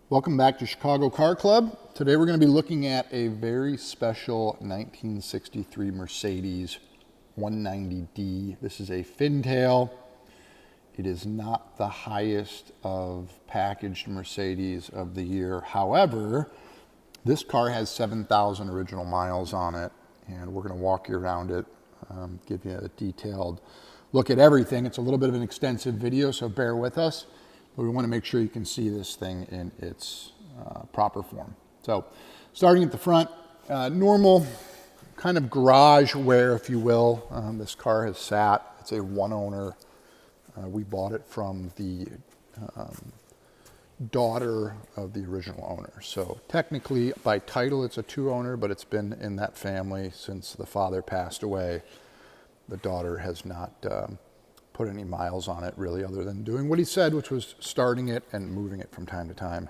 Welcome back to Chicago Car Club. Today we're going to be looking at a very special 1963 Mercedes 190D. This is a fintail. It is not the highest of packaged Mercedes of the year. However, this car has 7,000 original miles on it, and we're going to walk you around it, give you a detailed look at everything. It's a little bit of an extensive video, so bear with us. But we want to make sure you can see this thing in its proper form. So starting at the front, normal kind of garage wear, if you will. This car has sat. It's a one owner. We bought it from the daughter of the original owner. So technically by title it's a two owner, but it's been in that family since the father passed away. The daughter has not put any miles on it really, other than doing what he said, which was starting it and moving it from time to time.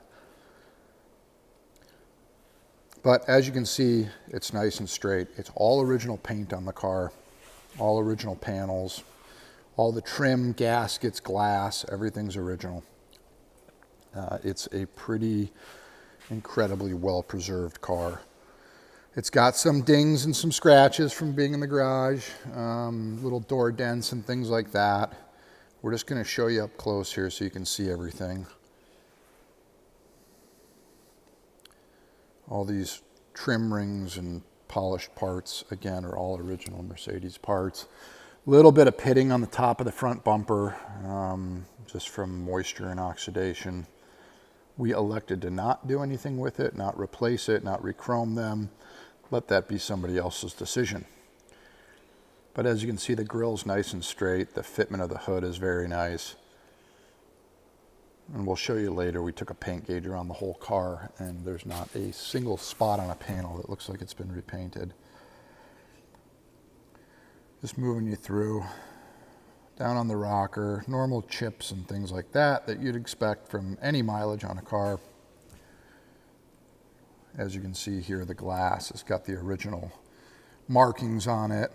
But as you can see, it's nice and straight. It's all original paint on the car, all original panels, all the trim, gaskets, glass, everything's original. It's a pretty incredibly well-preserved car. It's got some dings and some scratches from being in the garage, little door dents and things like that. We're just going to show you up close here so you can see everything. All these trim rings and polished parts, again, are all original Mercedes parts. A little bit of pitting on the top of the front bumper, just from moisture and oxidation. We elected to not do anything with it, not replace it, not rechrome them. Let that be somebody else's decision. But as you can see, the grill's nice and straight. The fitment of the hood is very nice. And we'll show you later, we took a paint gauge around the whole car and there's not a single spot on a panel that looks like it's been repainted. Just moving you through. Down on the rocker, normal chips and things like that that you'd expect from any mileage on a car. As you can see here, the glass has got the original markings on it.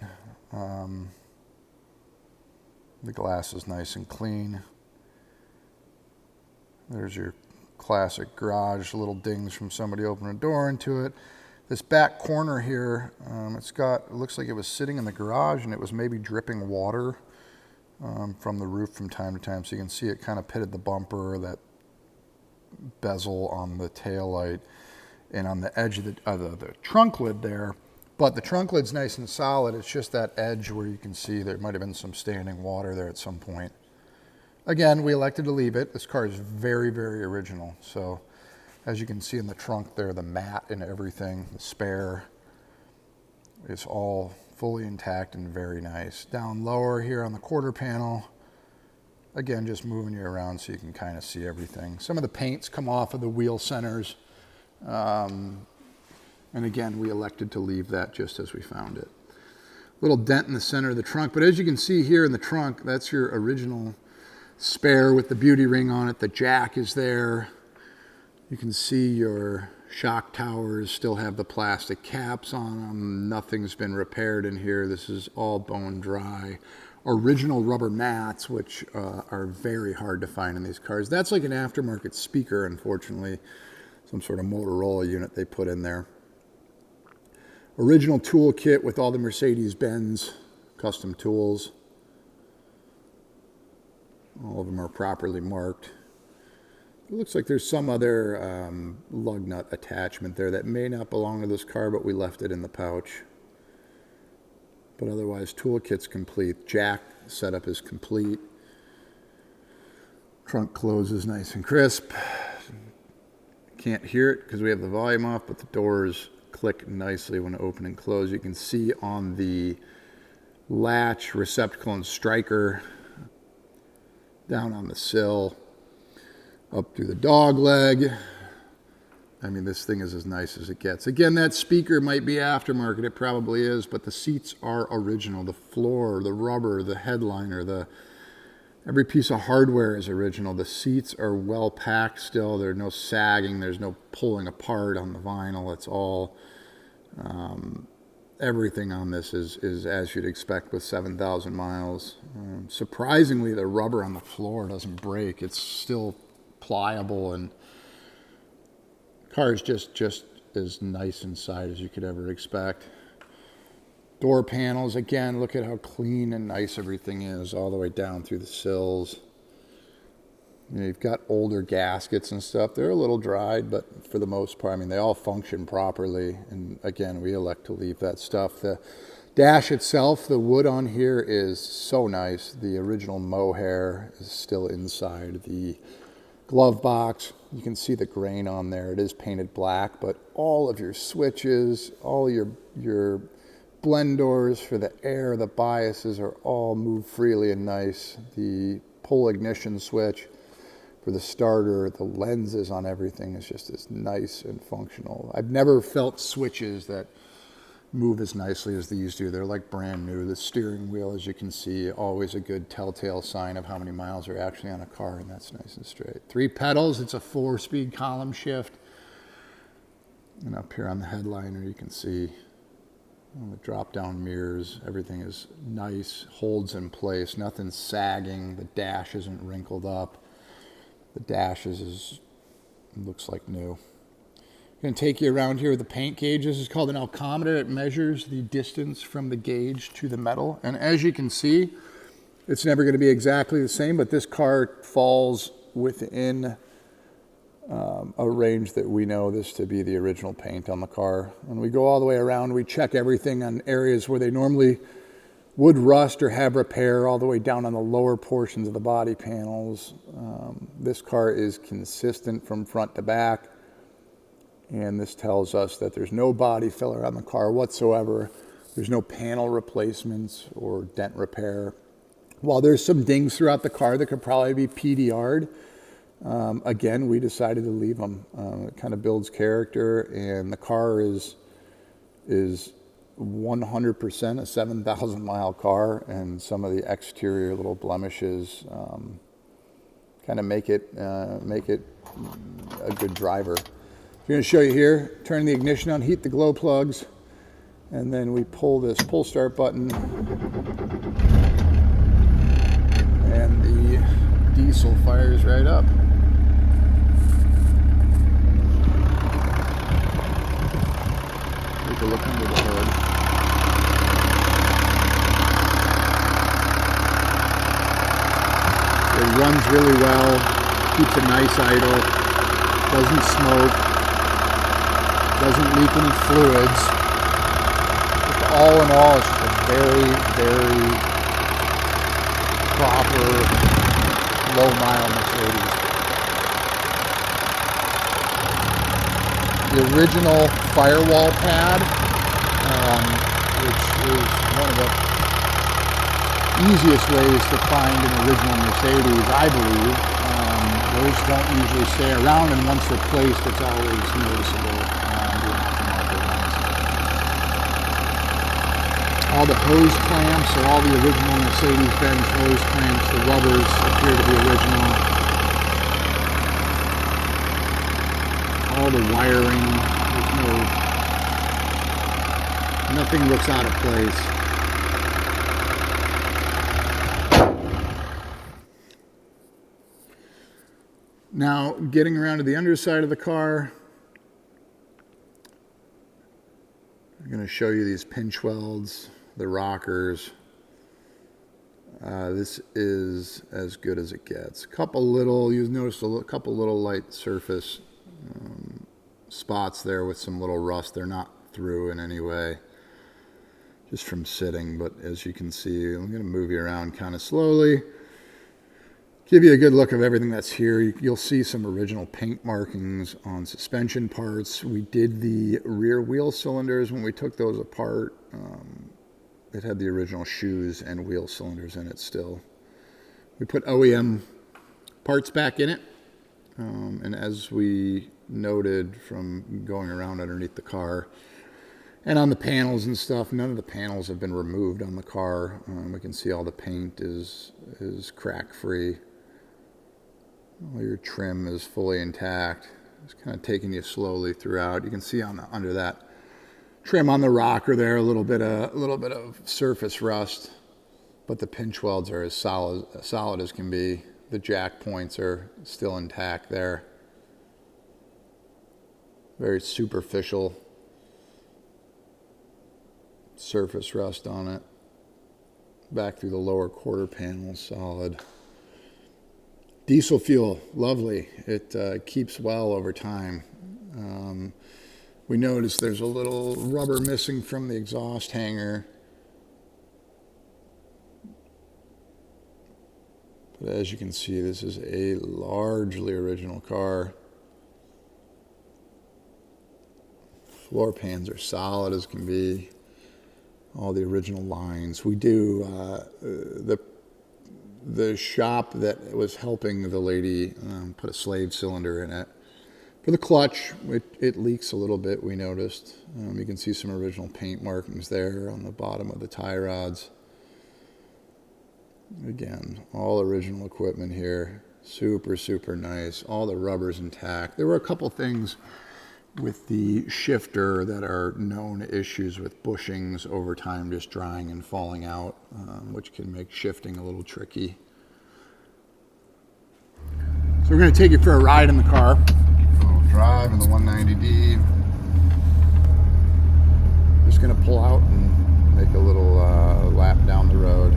The glass is nice and clean. There's your classic garage, little dings from somebody opening a door into it. This back corner here, it looks like it was sitting in the garage and it was maybe dripping water from the roof from time to time. So you can see it kind of pitted the bumper, that bezel on the taillight, and on the edge of the trunk lid there. But the trunk lid's nice and solid. It's just that edge where you can see there might have been some standing water there at some point. Again, we elected to leave it. This car is very, very original. So as you can see in the trunk there, the mat and everything, the spare, is all fully intact and very nice. Down lower here on the quarter panel, again, just moving you around so you can kind of see everything. Some of the paints come off of the wheel centers. And again, we elected to leave that just as we found it. Little dent in the center of the trunk, but as you can see here in the trunk, that's your original spare with the beauty ring on it. The jack is there. You can see your shock towers still have the plastic caps on them. Nothing's been repaired in here. This is all bone dry. Original rubber mats, which are very hard to find in these cars. That's like an aftermarket speaker, unfortunately. Some sort of Motorola unit they put in there. Original tool kit with all the Mercedes Benz custom tools. All of them are properly marked. It looks like there's some other lug nut attachment there that may not belong to this car, but we left it in the pouch. But otherwise, tool kit's complete. Jack setup is complete. Trunk closes nice and crisp. Can't hear it because we have the volume off, but the doors click nicely when open and close. You can see on the latch, receptacle and striker, down on the sill, up through the dog leg. I mean, this thing is as nice as it gets. Again, that speaker might be aftermarket, it probably is, but the seats are original. The floor, the rubber, the headliner, every piece of hardware is original. The seats are well packed still. There's no sagging. There's no pulling apart on the vinyl. It's all, everything on this is as you'd expect with 7,000 miles. Surprisingly, the rubber on the floor doesn't break. It's still pliable and Car is just as nice inside as you could ever expect. Door panels, again, look at how clean and nice everything is all the way down through the sills. You know, you've got older gaskets and stuff. They're a little dried, but for the most part, I mean, they all function properly. And again, we elect to leave that stuff. The dash itself, the wood on here is so nice. The original mohair is still inside the glove box. You can see the grain on there. It is painted black, but all of your switches, all your blend doors for the air, the biases are all moved freely and nice. The pull ignition switch for the starter, the lenses on everything is just as nice and functional. I've never felt switches that move as nicely as these do. They're like brand new. The steering wheel, as you can see, always a good telltale sign of how many miles are actually on a car, and that's nice and straight. 3 pedals, it's a 4-speed column shift. And up here on the headliner, you can see the drop-down mirrors. Everything is nice, holds in place, nothing's sagging. The dash isn't wrinkled up. The dash looks like new. I'm going to take you around here with the paint gauge. This is called an alcometer. It measures the distance from the gauge to the metal. And as you can see, it's never going to be exactly the same, but this car falls within a range that we know this to be the original paint on the car. When we go all the way around, we check everything on areas where they normally would rust or have repair, all the way down on the lower portions of the body panels. This car is consistent from front to back, and this tells us that there's no body filler on the car whatsoever. There's no panel replacements or dent repair. While there's some dings throughout the car that could probably be PDR'd, again, we decided to leave them. It kind of builds character, and the car is 100% a 7,000 mile car, and some of the exterior little blemishes kind of make it a good driver. I'm going to show you here. Turn the ignition on, heat the glow plugs, and then we pull this pull start button, and the diesel fires right up. Take a look under the hood. It runs really well, keeps a nice idle, doesn't smoke, doesn't leak any fluids. But all in all, it's just a very, very proper, low-mile Mercedes. The original firewall pad, which is one of the easiest ways to find an original Mercedes, I believe. Those don't usually stay around, and once they're placed, it's always noticeable. All the hose clamps are all the original Mercedes Benz hose clamps. The rubbers appear to be original. All the wiring, nothing looks out of place. Now, getting around to the underside of the car, I'm going to show you these pinch welds, the rockers. This is as good as it gets. You'll notice a couple little light surface spots there with some little rust. They're not through in any way, just from sitting. But as you can see, I'm going to move you around kind of slowly. Give you a good look of everything that's here. You'll see some original paint markings on suspension parts. We did the rear wheel cylinders when we took those apart. It had the original shoes and wheel cylinders in it still. We put OEM parts back in it. And as we noted from going around underneath the car and on the panels and stuff, none of the panels have been removed on the car. We can see all the paint is crack free. All your trim is fully intact. It's kind of taking you slowly throughout. You can see under that trim on the rocker there a little bit of surface rust, but the pinch welds are as solid as can be. The jack points are still intact there. very superficial surface rust on it. Back through the lower quarter panel, solid. Diesel fuel, lovely. It keeps well over time. We noticed there's a little rubber missing from the exhaust hanger. But as you can see, this is a largely original car. Floor pans are solid as can be. All the original lines. We do, the shop that was helping the lady put a slave cylinder in it. For the clutch, it leaks a little bit, we noticed. You can see some original paint markings there on the bottom of the tie rods. Again, all original equipment here. Super, super nice. All the rubber's intact. There were a couple things with the shifter that are known issues with bushings over time just drying and falling out, which can make shifting a little tricky. So we're going to take you for a ride in the car. We'll drive in the 190D. Just going to pull out and make a little lap down the road.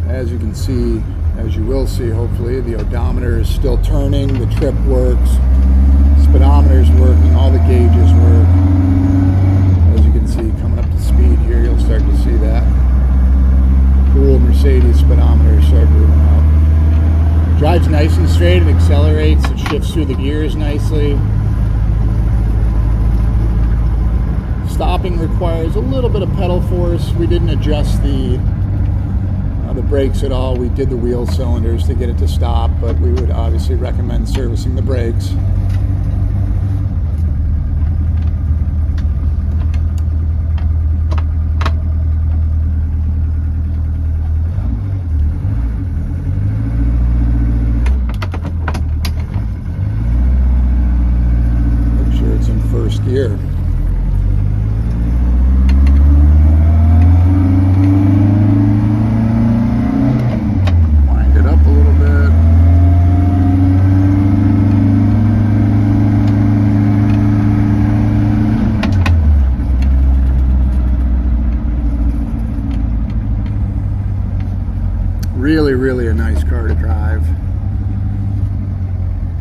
As you can see, as you will see hopefully, the odometer is still turning, the trip works, speedometer is working, all the gauges work. As you can see, coming up to speed here, you'll start to see that. Cool Mercedes speedometer start moving up. Drives nice and straight, it accelerates, it shifts through the gears nicely. Stopping requires a little bit of pedal force. We didn't adjust the brakes at all. We did the wheel cylinders to get it to stop, but we would obviously recommend servicing the brakes. Make sure it's in first gear. Really a nice car to drive.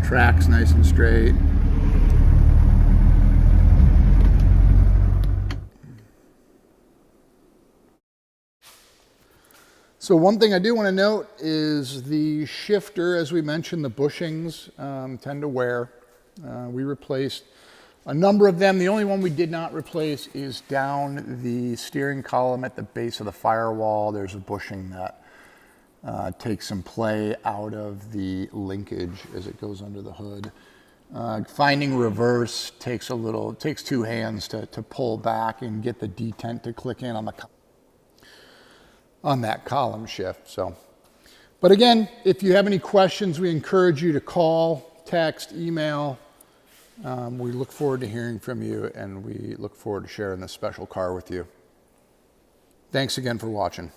Track's nice and straight. So one thing I do want to note is the shifter, as we mentioned, the bushings tend to wear. We replaced a number of them. The only one we did not replace is down the steering column at the base of the firewall. There's a bushing that takes some play out of the linkage as it goes under the hood. Finding reverse takes two hands to pull back and get the detent to click in on that column shift. So, but again, if you have any questions, we encourage you to call, text, email. We look forward to hearing from you, and we look forward to sharing this special car with you. Thanks again for watching.